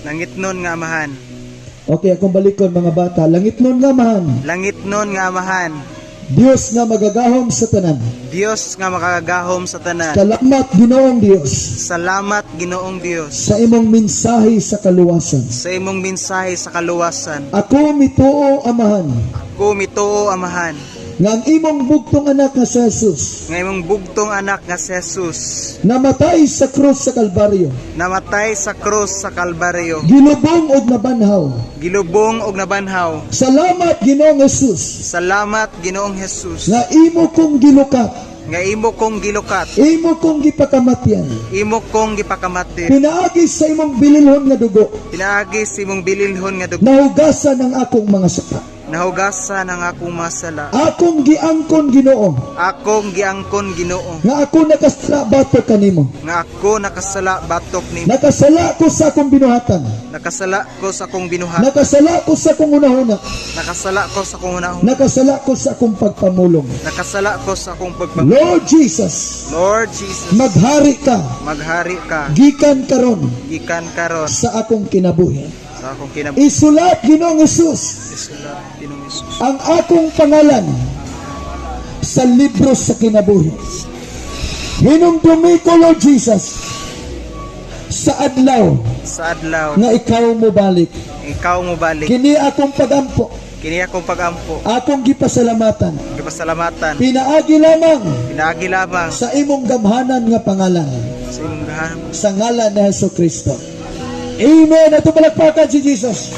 Langit nun nga amahan. Okay, akong balikon mga bata. Langit nun nga mahan. Langit nun nga amahan. Diyos nga magagahom sa tanan. Diyos nga makagahom sa tanan. Salamat Ginoong Dios Salamat Ginoong Dios sa imong mensahe sa kaluwasan. sa imong mensahe sa kaluwasan. Ako mituo amahan Ako mituo amahan nga ang imong bugtong anak nga si Jesus nga imong bugtong anak nga si Jesus namatay sa krus sa Kalbaryo, namatay sa krus sa Kalbaryo, gilubong og nabanhaw. gilubong og nabanhaw. Salamat Ginoong Jesus Salamat Ginoong Jesus nga imo kong gilukat, nga imo kong gilukat, imo kong gipakamatyan, imo kong gipakamati, pinaagi sa imong bililhon nga dugo, pinaagi sa imong bililhon nga dugo, nahugasan ang akong mga sala. nahugasan ang akong masala. Akong giangkon Ginoo Akong giangkon Ginoo nga ako nakasala batok kanimo. nga ako nakasala batok nimo. Nakasala ko sa akong binuhatan. Nakasala ko sa akong binuhat. Nakasala ko sa akong unahuna. Nakasala ko sa akong unahon. Nakasala ko sa akong pagpamulong. Nakasala ko sa akong pagpag. Lord Jesus, Lord Jesus, maghari ka maghari ka gikan karon gikan karon sa akong kinabuhi. sa akong kinabuhi. Isulat Ginoong Jesus Isula Ginoong Jesus ang akong pangalan sa libro sa kinabuhi. Hinumdumi ko Lord Jesus sa adlaw sa adlaw nga ikaw mo balik. ikaw mo balik. Kini akong pagampo, Kini akong pagampo, akong gipasalamatan. gipasalamatan, Pinaagi lamang pinaagi lamang sa imong gamhanan nga pangalan, sa imong gahan. sa ngalan ni Hesus Kristo. Amen. At palakpakan si Jesus.